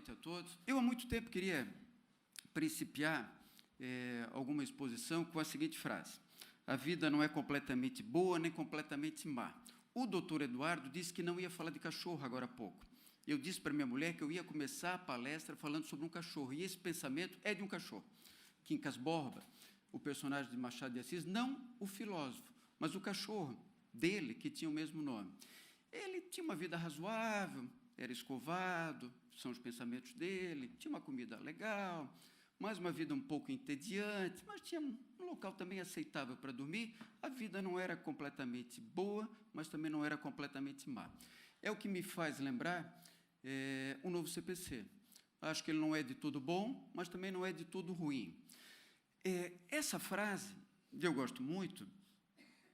noite a todos. Eu, há muito tempo, queria principiar alguma exposição com a seguinte frase: a vida não é completamente boa nem completamente má. O doutor Eduardo disse que não ia falar de cachorro agora há pouco. Eu disse para minha mulher que eu ia começar a palestra falando sobre um cachorro, e esse pensamento é de um cachorro. Quincas Borba, o personagem de Machado de Assis, não o filósofo, mas o cachorro dele, que tinha o mesmo nome. Ele tinha uma vida razoável, era escovado, são os pensamentos dele, tinha uma comida legal, mas uma vida um pouco entediante, mas tinha um local também aceitável para dormir. A vida não era completamente boa, mas também não era completamente má. É o que me faz lembrar o novo CPC. Acho que ele não é de todo bom, mas também não é de todo ruim. Essa frase, eu gosto muito,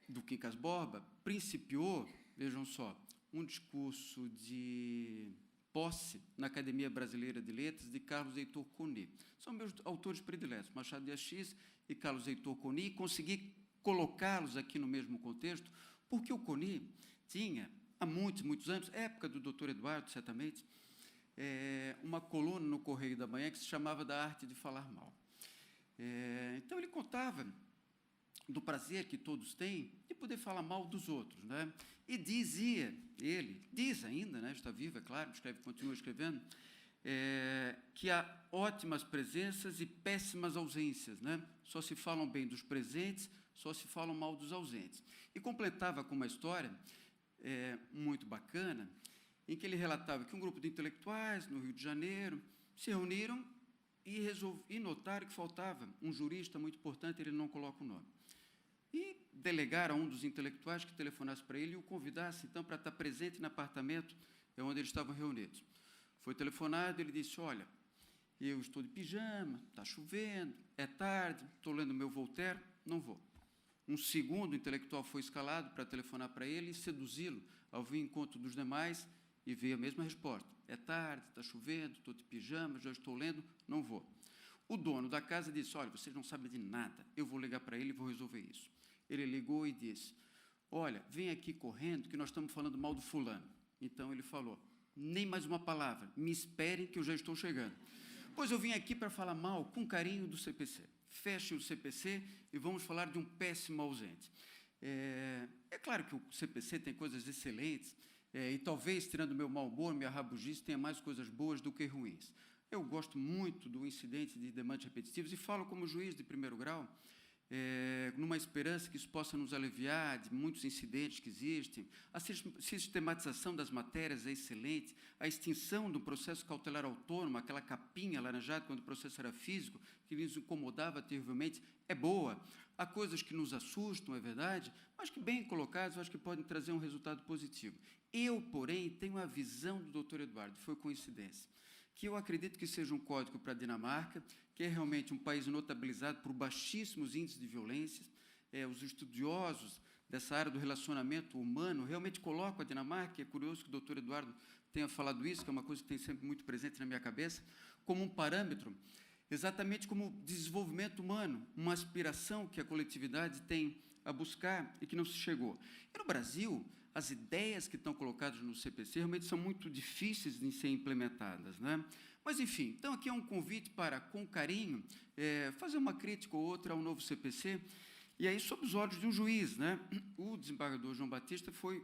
do Quincas Borba, principiou, vejam só, um discurso de posse na Academia Brasileira de Letras de Carlos Heitor Coni. São meus autores prediletos, Machado de Assis e Carlos Heitor Coni, e consegui colocá-los aqui no mesmo contexto, porque o Coni tinha, há muitos anos, época do doutor Eduardo, certamente, uma coluna no Correio da Manhã que se chamava Da Arte de Falar Mal. Então, ele contava do prazer que todos têm de poder falar mal dos outros, né? E dizia, ele, diz ainda, né, está vivo, é claro, continua escrevendo, que há ótimas presenças e péssimas ausências, né? Só se falam bem dos presentes, só se falam mal dos ausentes. E completava com uma história muito bacana, em que ele relatava que um grupo de intelectuais, no Rio de Janeiro, se reuniram e notaram que faltava um jurista muito importante, ele não coloca o nome. E delegaram a um dos intelectuais que telefonasse para ele e o convidasse, então, para estar presente no apartamento onde eles estavam reunidos. Foi telefonado, ele disse: olha, eu estou de pijama, está chovendo, é tarde, estou lendo meu Voltaire, não vou. Um segundo intelectual foi escalado para telefonar para ele e seduzi-lo ao vir ao encontro dos demais, e veio a mesma resposta: é tarde, está chovendo, estou de pijama, já estou lendo, não vou. O dono da casa disse: olha, vocês não sabem de nada, eu vou ligar para ele e vou resolver isso. Ele ligou e disse: olha, vem aqui correndo, que nós estamos falando mal do fulano. Então, ele falou: nem mais uma palavra, me esperem que eu já estou chegando. Pois eu vim aqui para falar mal, com carinho, do CPC. Fechem o CPC e vamos falar de um péssimo ausente. É claro que o CPC tem coisas excelentes, e talvez, tirando o meu mau humor, minha rabugice, tenha mais coisas boas do que ruins. Eu gosto muito do incidente de demandas repetitivas e falo como juiz de primeiro grau, numa esperança que isso possa nos aliviar de muitos incidentes que existem. A sistematização das matérias é excelente, a extinção do processo cautelar autônomo, aquela capinha laranjada quando o processo era físico, que nos incomodava terrivelmente, é boa. Há coisas que nos assustam, é verdade, mas que, bem colocadas, eu acho que podem trazer um resultado positivo. Eu, porém, tenho a visão do doutor Eduardo, foi coincidência, que eu acredito que seja um código para a Dinamarca, que é realmente um país notabilizado por baixíssimos índices de violência. Os estudiosos dessa área do relacionamento humano realmente colocam a Dinamarca, e é curioso que o doutor Eduardo tenha falado isso, que é uma coisa que tem sempre muito presente na minha cabeça, como um parâmetro, exatamente como desenvolvimento humano, uma aspiração que a coletividade tem a buscar e que não se chegou. E no Brasil, as ideias que estão colocadas no CPC realmente são muito difíceis de ser implementadas, né? Mas, enfim, então aqui é um convite para, com carinho, fazer uma crítica ou outra ao novo CPC, e aí sob os olhos de um juiz, né? O desembargador João Batista foi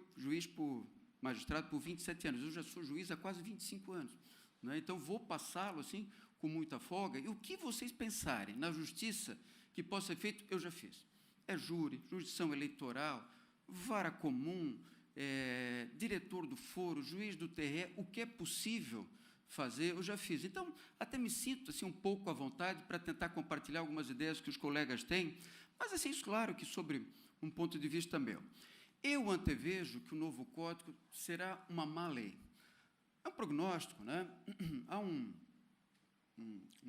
magistrado por 27 anos, eu já sou juiz há quase 25 anos, né? Então vou passá-lo assim com muita folga, e o que vocês pensarem na justiça que possa ser feito, eu já fiz. É júri, jurisdição eleitoral, vara comum, diretor do foro, juiz do TRE, o que é possível fazer, eu já fiz. Então, até me sinto assim, um pouco à vontade para tentar compartilhar algumas ideias que os colegas têm, mas, assim, claro que sobre um ponto de vista meu. Eu antevejo que o novo Código será uma má lei. É um prognóstico, né? Há um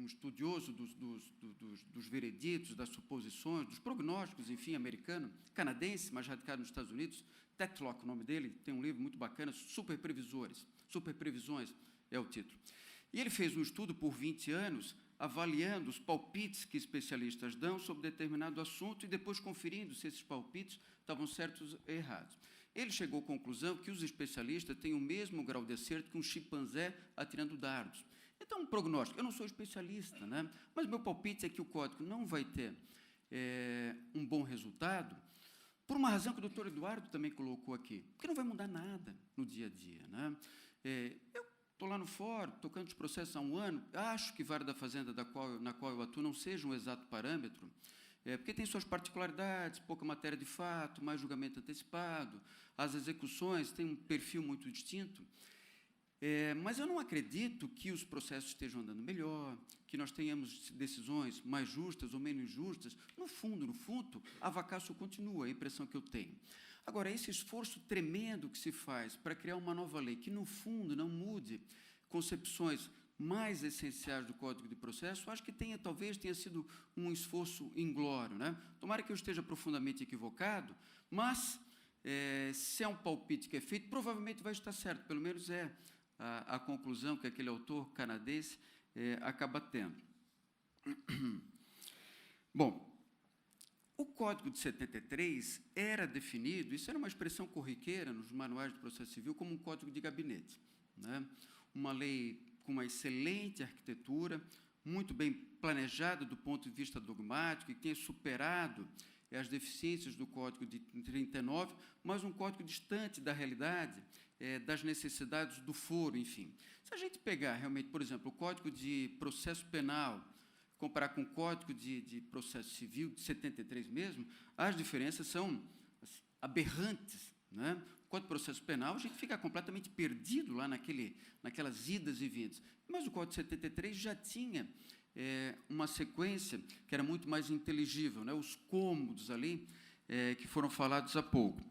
estudioso dos vereditos, das suposições, dos prognósticos, enfim, americano, canadense, mas radicado nos Estados Unidos, Tetlock, o nome dele, tem um livro muito bacana, Superprevisões, é o título. E ele fez um estudo por 20 anos, avaliando os palpites que especialistas dão sobre determinado assunto e depois conferindo se esses palpites estavam certos ou errados. Ele chegou à conclusão que os especialistas têm o mesmo grau de acerto que um chimpanzé atirando dardos. Então, um prognóstico, eu não sou especialista, né? Mas meu palpite é que o código não vai ter um bom resultado, por uma razão que o doutor Eduardo também colocou aqui, porque não vai mudar nada no dia a dia, né? Eu estou lá no fórum, tocando os processos há um ano, acho que vara da fazenda na qual eu atuo não seja um exato parâmetro, porque tem suas particularidades, pouca matéria de fato, mais julgamento antecipado, as execuções têm um perfil muito distinto, mas eu não acredito que os processos estejam andando melhor, que nós tenhamos decisões mais justas ou menos justas. No fundo, a vacácio continua, é a impressão que eu tenho. Agora, esse esforço tremendo que se faz para criar uma nova lei, que, no fundo, não mude concepções mais essenciais do Código de Processo, acho que talvez tenha sido um esforço inglório, né? Tomara que eu esteja profundamente equivocado, mas, se é um palpite que é feito, provavelmente vai estar certo, pelo menos é a conclusão que aquele autor canadense acaba tendo. Bom, o Código de 73 era definido, isso era uma expressão corriqueira nos manuais de processo civil, como um código de gabinete, né? Uma lei com uma excelente arquitetura, muito bem planejada do ponto de vista dogmático, e que tenha superado as deficiências do Código de 39, mas um código distante da realidade, das necessidades do foro, enfim. Se a gente pegar, realmente, por exemplo, o Código de Processo Penal, comparar com o Código de Processo Civil, de 73 mesmo, as diferenças são aberrantes, né? O Código de Processo Penal, a gente fica completamente perdido lá naquelas idas e vindas. Mas o Código de 73 já tinha uma sequência que era muito mais inteligível, né? Os cômodos ali que foram falados há pouco.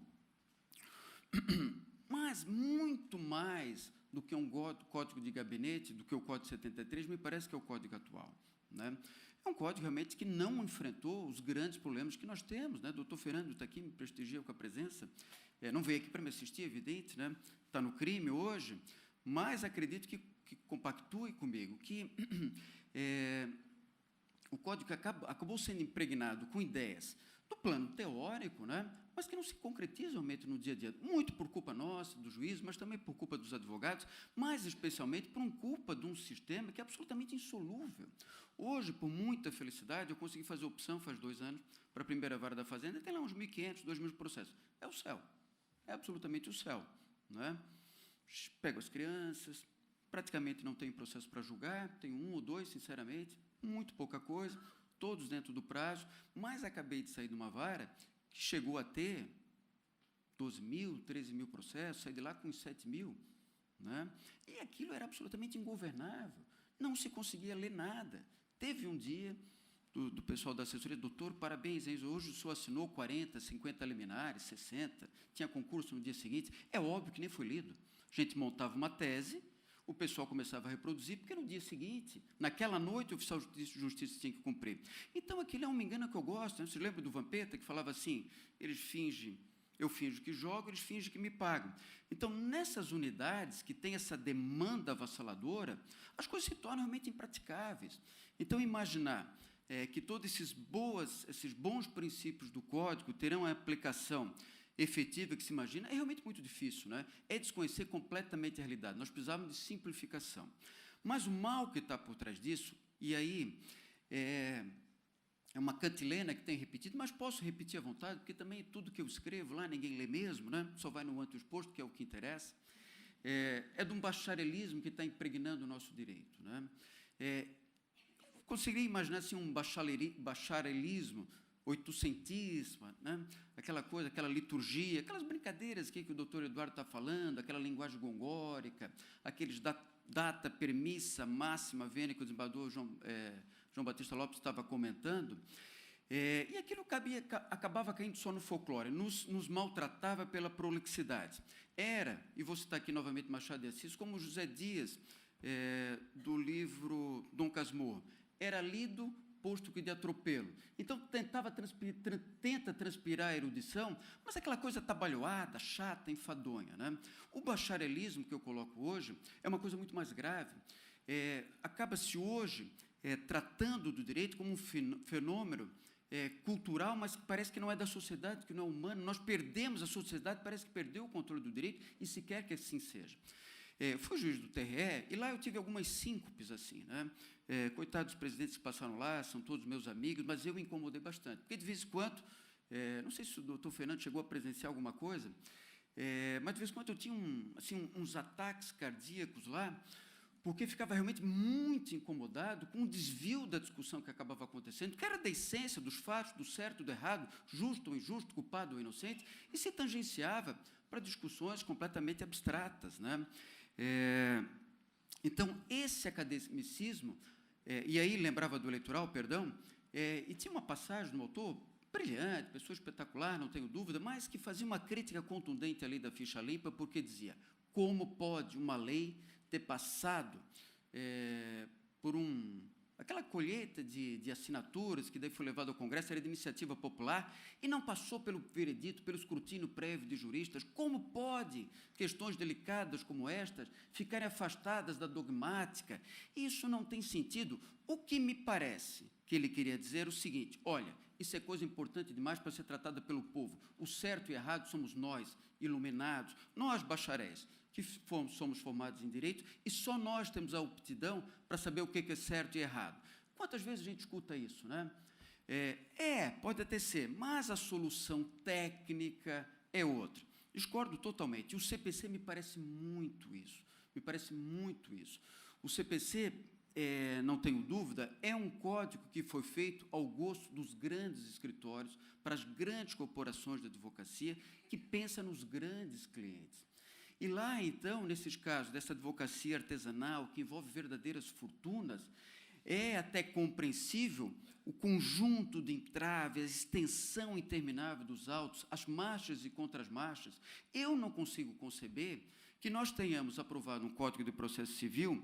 Mas, muito mais do que um código de gabinete, do que o Código de 73, me parece que é o código atual, né? É um código, realmente, que não enfrentou os grandes problemas que nós temos, né? O doutor Fernando está aqui, me prestigia com a presença, não veio aqui para me assistir, é evidente, né? Está no crime hoje, mas acredito que compactue comigo, que o código acabou sendo impregnado com ideias do plano teórico, né? Mas que não se concretizam realmente no dia a dia, muito por culpa nossa, do juiz, mas também por culpa dos advogados, mas especialmente por culpa de um sistema que é absolutamente insolúvel. Hoje, por muita felicidade, eu consegui fazer opção, faz 2 anos, para a primeira vara da Fazenda, tem lá uns 1.500, 2.000 processos. É o céu, é absolutamente o céu, né? Pego as crianças, praticamente não tenho processo para julgar, tenho 1 ou 2, sinceramente, muito pouca coisa, todos dentro do prazo, mas acabei de sair de uma vara que chegou a ter 12.000, 13.000 processos, saí de lá com 7.000, né? E aquilo era absolutamente ingovernável, não se conseguia ler nada. Teve um dia do pessoal da assessoria, doutor, parabéns, hoje o senhor assinou 40, 50 liminares, 60, tinha concurso no dia seguinte, é óbvio que nem foi lido. A gente montava uma tese, o pessoal começava a reproduzir, porque no dia seguinte, naquela noite, o oficial de justiça tinha que cumprir. Então, aquilo é um engano que eu gosto, né? Você lembra do Vampeta, que falava assim, eu finjo que jogo, eles fingem que me pagam. Então, nessas unidades que têm essa demanda avassaladora, as coisas se tornam realmente impraticáveis. Então, imaginar que todos esses bons princípios do Código terão a aplicação efetiva que se imagina, é realmente muito difícil, né? É desconhecer completamente a realidade. Nós precisamos de simplificação. Mas o mal que está por trás disso, e aí é uma cantilena que tem repetido, mas posso repetir à vontade, porque também tudo que eu escrevo lá, ninguém lê mesmo, né? Só vai no ante exposto, que é o que interessa, é de um bacharelismo que está impregnando o nosso direito, né? Conseguiria imaginar assim, um bacharelismo oitocentista, né? Aquela coisa, aquela liturgia, aquelas brincadeiras que o doutor Eduardo está falando, aquela linguagem gongórica, aqueles data, permissa, máxima, vênia, que o desembargador João Batista Lopes estava comentando, e aquilo acabava caindo só no folclore, nos maltratava pela prolixidade. Era, e vou citar aqui novamente Machado de Assis, como José Dias, do livro Dom Casmurro, era lido posto que de atropelo. Então, tenta transpirar a erudição, mas aquela coisa trabalhoada, chata, enfadonha, né? O bacharelismo que eu coloco hoje é uma coisa muito mais grave. Acaba-se hoje tratando do direito como um fenômeno cultural, mas que parece que não é da sociedade, que não é humano. Nós perdemos a sociedade, parece que perdeu o controle do direito, e se quer que assim seja. fui juiz do TRE, e lá eu tive algumas síncopes, assim, né? Coitados dos presidentes que passaram lá, são todos meus amigos, mas eu me incomodei bastante, porque de vez em quando, não sei se o doutor Fernando chegou a presenciar alguma coisa, mas de vez em quando eu tinha uns ataques cardíacos lá, porque ficava realmente muito incomodado com o desvio da discussão que acabava acontecendo, que era da essência dos fatos, do certo e do errado, justo ou injusto, culpado ou inocente, e se tangenciava para discussões completamente abstratas, né? Então, esse academicismo, e aí lembrava do eleitoral, perdão, e tinha uma passagem no autor, brilhante, pessoa espetacular, não tenho dúvida, mas que fazia uma crítica contundente à lei da ficha limpa, porque dizia, como pode uma lei ter passado por aquela colheita de assinaturas, que daí foi levado ao Congresso, era de iniciativa popular, e não passou pelo veredito, pelo escrutínio prévio de juristas. Como pode questões delicadas como estas ficarem afastadas da dogmática? Isso não tem sentido. O que me parece que ele queria dizer é o seguinte, olha, isso é coisa importante demais para ser tratada pelo povo. O certo e errado somos nós, iluminados, nós bacharéis, que somos formados em direito, e só nós temos a aptidão para saber o que é certo e errado. Quantas vezes a gente escuta isso, né? Pode até ser, mas a solução técnica é outra. Discordo totalmente. O CPC me parece muito isso. O CPC, não tenho dúvida, é um código que foi feito ao gosto dos grandes escritórios, para as grandes corporações de advocacia, que pensa nos grandes clientes. E lá, então, nesses casos dessa advocacia artesanal, que envolve verdadeiras fortunas, é até compreensível o conjunto de entraves, a extensão interminável dos autos, as marchas e contra-marchas. Eu não consigo conceber que nós tenhamos aprovado um Código de Processo Civil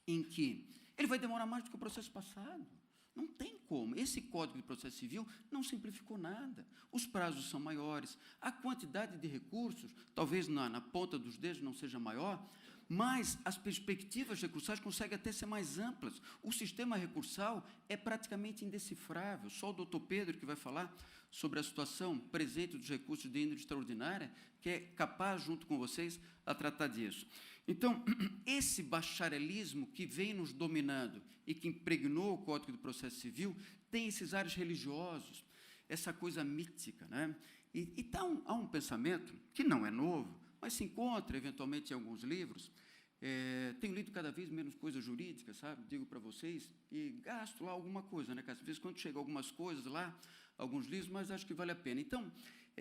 em que ele vai demorar mais do que o processo passado. Não tem como. Esse Código de Processo Civil não simplificou nada. Os prazos são maiores, a quantidade de recursos, talvez na ponta dos dedos não seja maior, mas as perspectivas recursais conseguem até ser mais amplas. O sistema recursal é praticamente indecifrável. Só o doutor Pedro, que vai falar sobre a situação presente dos recursos de índole extraordinária, que é capaz, junto com vocês, a tratar disso. Então, esse bacharelismo que vem nos dominando e que impregnou o Código de Processo Civil tem esses ares religiosos, essa coisa mítica, né? Há um pensamento que não é novo, mas se encontra, eventualmente, em alguns livros. Tenho lido cada vez menos coisas jurídicas, sabe? Digo para vocês, e gasto lá alguma coisa, né? Às vezes, quando chega algumas coisas lá, alguns livros, mas acho que vale a pena. Então,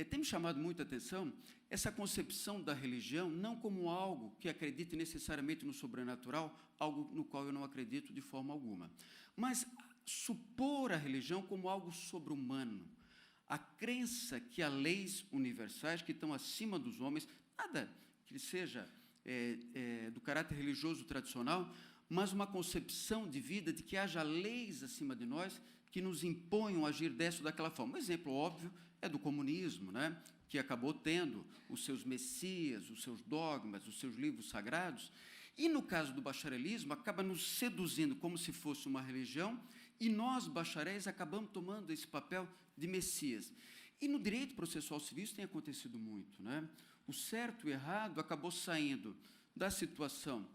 tem me chamado muita atenção essa concepção da religião não como algo que acredite necessariamente no sobrenatural, algo no qual eu não acredito de forma alguma, mas supor a religião como algo sobre-humano, a crença que há leis universais que estão acima dos homens, nada que seja do caráter religioso tradicional, mas uma concepção de vida de que haja leis acima de nós que nos imponham a agir dessa ou daquela forma. Um exemplo óbvio é do comunismo, né? Que acabou tendo os seus messias, os seus dogmas, os seus livros sagrados, e, no caso do bacharelismo, acaba nos seduzindo como se fosse uma religião, e nós, bacharéis, acabamos tomando esse papel de messias. E no direito processual civil isso tem acontecido muito, né? O certo e o errado acabou saindo da situação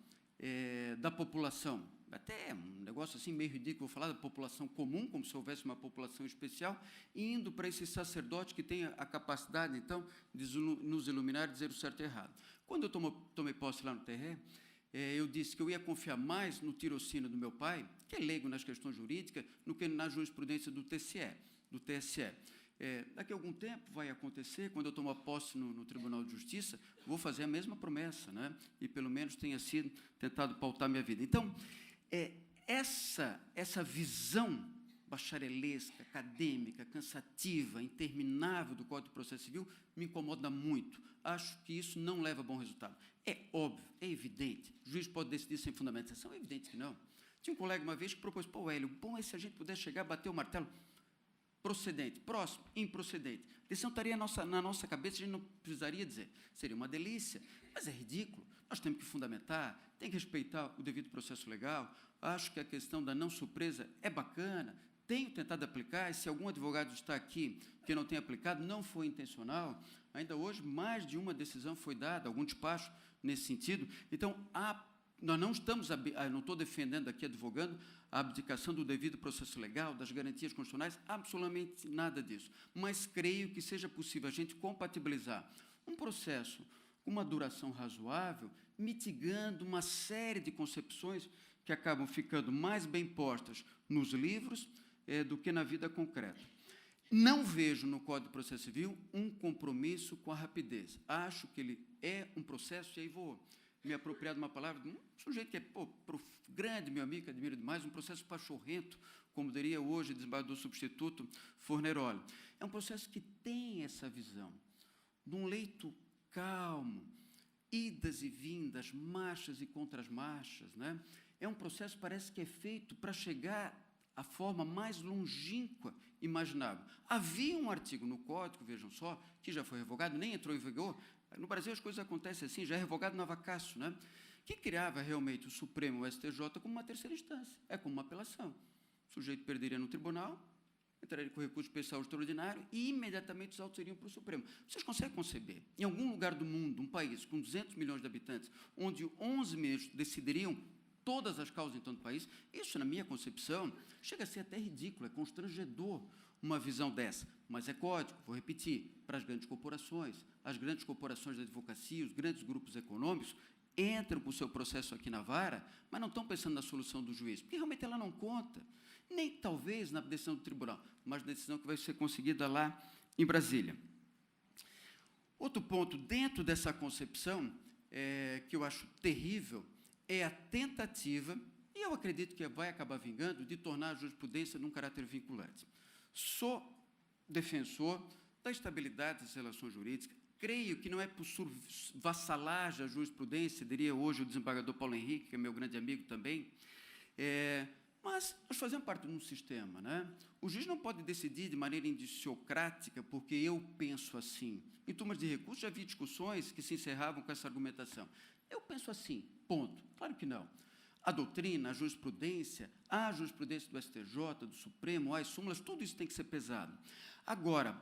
da população, até um negócio assim meio ridículo, vou falar da população comum, como se houvesse uma população especial, indo para esse sacerdote que tem a capacidade, então, de nos iluminar e dizer o certo e o errado. Quando eu tomei posse lá no TRE, eu disse que eu ia confiar mais no tirocínio do meu pai, que é leigo nas questões jurídicas, do que na jurisprudência do TSE. Daqui a algum tempo vai acontecer, quando eu tomar posse no Tribunal de Justiça, vou fazer a mesma promessa, né? E pelo menos tenha sido tentado pautar minha vida. Então, essa visão bacharelesca, acadêmica, cansativa, interminável do Código de Processo Civil me incomoda muito. Acho que isso não leva a bom resultado. É óbvio, é evidente. O juiz pode decidir sem fundamentação? É evidente que não. Tinha um colega uma vez que propôs, Hélio, bom é se a gente pudesse chegar, bater o martelo, procedente, próximo, improcedente. A decisão estaria na nossa cabeça, a gente não precisaria dizer. Seria uma delícia, mas é ridículo. Nós temos que fundamentar, tem que respeitar o devido processo legal. Acho que a questão da não surpresa é bacana, tenho tentado aplicar, e se algum advogado está aqui que não tem aplicado, não foi intencional, ainda hoje mais de uma decisão foi dada, algum despacho nesse sentido. Então, nós não estamos, não estou defendendo aqui, advogando, a abdicação do devido processo legal, das garantias constitucionais, absolutamente nada disso. Mas creio que seja possível a gente compatibilizar um processo com uma duração razoável, mitigando uma série de concepções que acabam ficando mais bem postas nos livros do que na vida concreta. Não vejo no Código de Processo Civil um compromisso com a rapidez. Acho que ele é um processo, e aí vou me apropriar de uma palavra de um sujeito que é grande, meu amigo, que admiro demais, um processo pachorrento, como diria hoje o desembargador substituto Forneroli. É um processo que tem essa visão, de um leito calmo, idas e vindas, marchas e contras-marchas, né? É um processo, parece que é feito para chegar à forma mais longínqua imaginável. Havia um artigo no Código, vejam só, que já foi revogado, nem entrou em vigor. No Brasil as coisas acontecem assim, já é revogado na vacatio, né? Que criava realmente o Supremo, o STJ, como uma terceira instância, como uma apelação. O sujeito perderia no tribunal, entraria com recurso especial extraordinário e imediatamente os autos iriam para o Supremo. Vocês conseguem conceber, em algum lugar do mundo, um país com 200 milhões de habitantes, onde 11 ministros decidiriam todas as causas em todo o país? Isso, na minha concepção, chega a ser até ridículo, é constrangedor uma visão dessa, mas é código, vou repetir, para as grandes corporações. As grandes corporações da advocacia, os grandes grupos econômicos, entram com o seu processo aqui na vara, mas não estão pensando na solução do juiz, porque realmente ela não conta, nem talvez na decisão do tribunal, mas na decisão que vai ser conseguida lá em Brasília. Outro ponto, dentro dessa concepção, que eu acho terrível, é a tentativa, e eu acredito que vai acabar vingando, de tornar a jurisprudência de um caráter vinculante. Sou defensor da estabilidade das relações jurídicas, creio que não é por vassalagem à jurisprudência, diria hoje o desembargador Paulo Henrique, que é meu grande amigo também, mas nós fazemos parte de um sistema, né? O juiz não pode decidir de maneira indiciocrática, porque eu penso assim. Em turmas de recurso já vi discussões que se encerravam com essa argumentação. Eu penso assim, ponto. Claro que não. A doutrina, a jurisprudência do STJ, do Supremo, as súmulas, tudo isso tem que ser pesado. Agora,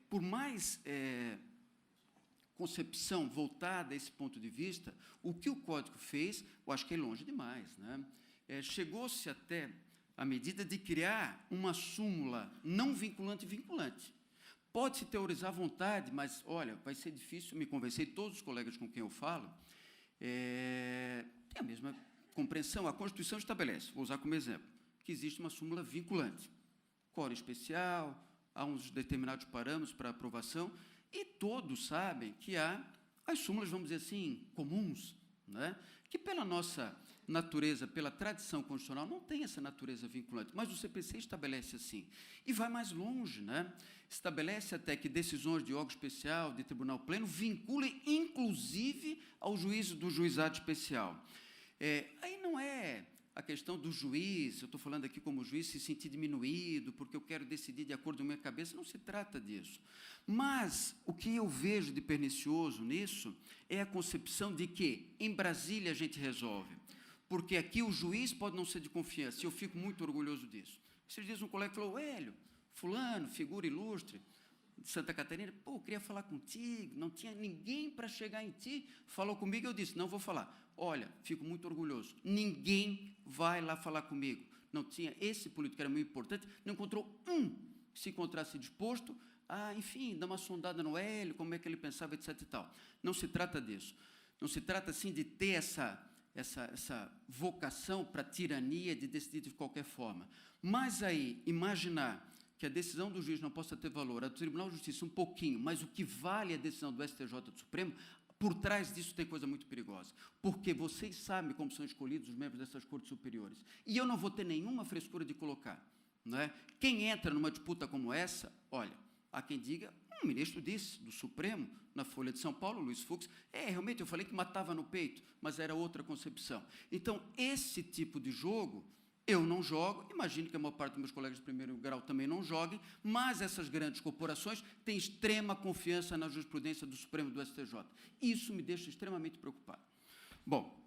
por mais concepção voltada a esse ponto de vista, o que o Código fez, eu acho que é longe demais, né? Chegou-se até a medida de criar uma súmula não vinculante e vinculante. Pode-se teorizar à vontade, mas, olha, vai ser difícil me convencer, todos os colegas com quem eu falo têm a mesma compreensão. A Constituição estabelece, vou usar como exemplo, que existe uma súmula vinculante. Quórum especial, há uns determinados parâmetros para aprovação, e todos sabem que há as súmulas, vamos dizer assim, comuns, né? Que pela nossa natureza, pela tradição constitucional, não tem essa natureza vinculante, mas o CPC estabelece assim. E vai mais longe, né? Estabelece até que decisões de órgão especial, de tribunal pleno, vinculem, inclusive, ao juízo do juizado especial. Aí não é a questão do juiz, eu estou falando aqui como juiz, se sentir diminuído, porque eu quero decidir de acordo com a minha cabeça, não se trata disso. Mas o que eu vejo de pernicioso nisso é a concepção de que em Brasília a gente resolve, porque aqui o juiz pode não ser de confiança, e eu fico muito orgulhoso disso. Esses dias um colega falou, Hélio, fulano, figura ilustre, de Santa Catarina, eu queria falar contigo, não tinha ninguém para chegar em ti, falou comigo, eu disse, não vou falar. Olha, fico muito orgulhoso, ninguém vai lá falar comigo. Não tinha, esse político que era muito importante, não encontrou que se encontrasse disposto a, enfim, dar uma sondada no Hélio, como é que ele pensava, etc. e tal. Não se trata disso. Não se trata, assim, de ter essa vocação para a tirania, de decidir de qualquer forma. Mas aí, imaginar que a decisão do juiz não possa ter valor, a do Tribunal de Justiça um pouquinho, mas o que vale a decisão do STJ do Supremo, por trás disso tem coisa muito perigosa, porque vocês sabem como são escolhidos os membros dessas cortes superiores, e eu não vou ter nenhuma frescura de colocar, não é? Quem entra numa disputa como essa, olha, há quem diga, um ministro disse, do Supremo, na Folha de São Paulo, Luiz Fux, realmente eu falei que matava no peito, mas era outra concepção. Então, esse tipo de jogo, eu não jogo, imagino que a maior parte dos meus colegas de primeiro grau também não joguem, mas essas grandes corporações têm extrema confiança na jurisprudência do Supremo e do STJ. Isso me deixa extremamente preocupado. Bom,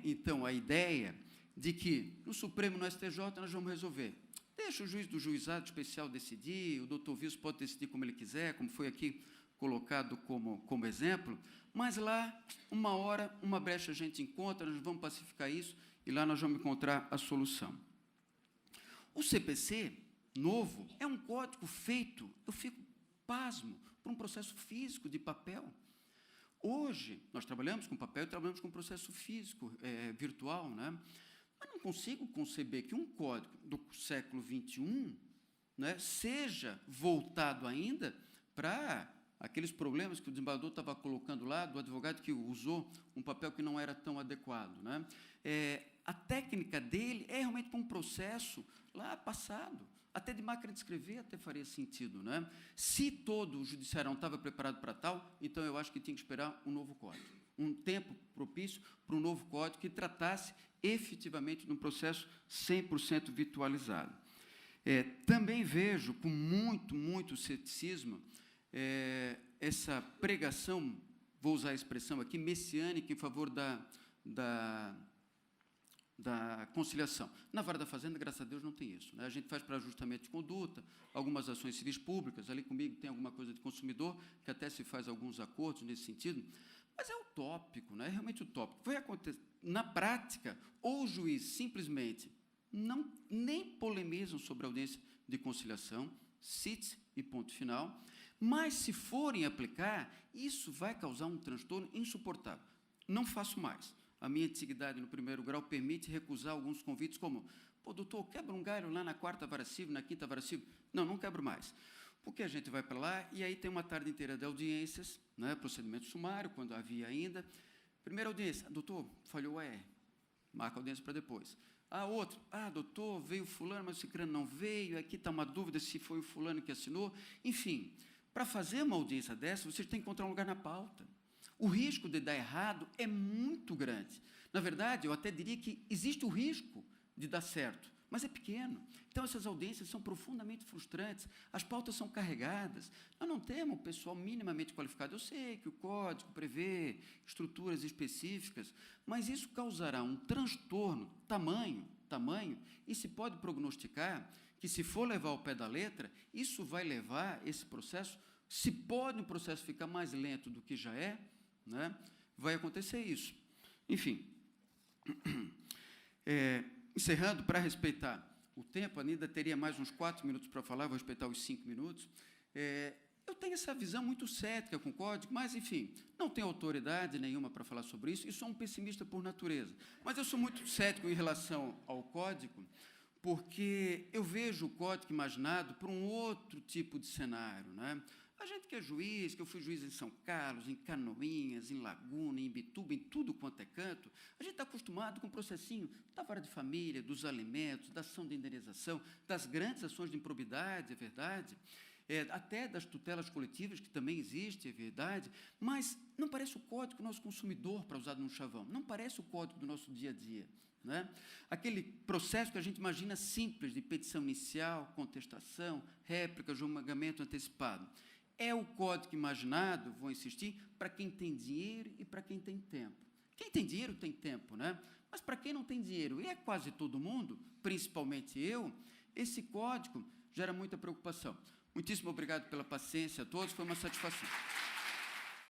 então, a ideia de que no Supremo, no STJ, nós vamos resolver. Deixa o juiz do juizado especial decidir, o doutor Wilson pode decidir como ele quiser, como foi aqui colocado como exemplo, mas lá, uma hora, uma brecha a gente encontra, nós vamos pacificar isso, e lá nós vamos encontrar a solução. O CPC, novo, é um código feito, eu fico pasmo, por um processo físico de papel. Hoje, nós trabalhamos com papel e trabalhamos com processo físico, virtual, né? Mas não consigo conceber que um código do século XXI, né, seja voltado ainda para aqueles problemas que o desembargador estava colocando lá, do advogado que usou um papel que não era tão adequado, né? A técnica dele é realmente para um processo lá passado, até de máquina de escrever até faria sentido, né? Se todo o judiciário não estava preparado para tal, então eu acho que tinha que esperar um novo código, um tempo propício para um novo código que tratasse efetivamente de um processo 100% virtualizado. Também vejo com muito ceticismo essa pregação, vou usar a expressão aqui, messiânica em favor da conciliação. Na vara da Fazenda, graças a Deus, não tem isso, né? A gente faz para ajustamento de conduta, algumas ações civis públicas, ali comigo tem alguma coisa de consumidor, que até se faz alguns acordos nesse sentido, mas é utópico, né? É realmente utópico. Vai acontecer, na prática, ou o juiz simplesmente nem polemizam sobre a audiência de conciliação, cite e ponto final, mas, se forem aplicar, isso vai causar um transtorno insuportável. Não faço mais. A minha antiguidade no primeiro grau permite recusar alguns convites, como, pô, doutor, quebra um galho lá na 4ª vara civil, na 5ª vara civil. Não quebro mais. Porque a gente vai para lá e aí tem uma tarde inteira de audiências, né, procedimento sumário, quando havia ainda. Primeira audiência, doutor, falhou o ER, marca a audiência para depois. Outro, doutor, veio fulano, mas o ciclano não veio, aqui está uma dúvida se foi o fulano que assinou. Enfim, para fazer uma audiência dessa, você tem que encontrar um lugar na pauta. O risco de dar errado é muito grande. Na verdade, eu até diria que existe o risco de dar certo, mas é pequeno. Então, essas audiências são profundamente frustrantes, as pautas são carregadas, nós não temos pessoal minimamente qualificado. Eu sei que o código prevê estruturas específicas, mas isso causará um transtorno tamanho, e se pode prognosticar que, se for levar ao pé da letra, isso vai levar esse processo, se pode um processo ficar mais lento do que já é, né, vai acontecer isso. Enfim, encerrando, para respeitar o tempo, a Anida teria mais uns 4 minutos para falar, vou respeitar os 5 minutos. Eu tenho essa visão muito cética com o código, mas, enfim, não tenho autoridade nenhuma para falar sobre isso, e sou um pessimista por natureza. Mas eu sou muito cético em relação ao código, porque eu vejo o código imaginado por um outro tipo de cenário, né? A gente que é juiz, que eu fui juiz em São Carlos, em Canoinhas, em Laguna, em Imbituba, em tudo quanto é canto, a gente está acostumado com o processinho da vara de família, dos alimentos, da ação de indenização, das grandes ações de improbidade, é verdade, até das tutelas coletivas, que também existe, é verdade, mas não parece o código do nosso consumidor para usar num chavão, não parece o código do nosso dia a dia, né? Aquele processo que a gente imagina simples, de petição inicial, contestação, réplica, julgamento antecipado. É o código imaginado, vou insistir, para quem tem dinheiro e para quem tem tempo. Quem tem dinheiro tem tempo, né? Mas para quem não tem dinheiro, e é quase todo mundo, principalmente eu, esse código gera muita preocupação. Muitíssimo obrigado pela paciência a todos, foi uma satisfação.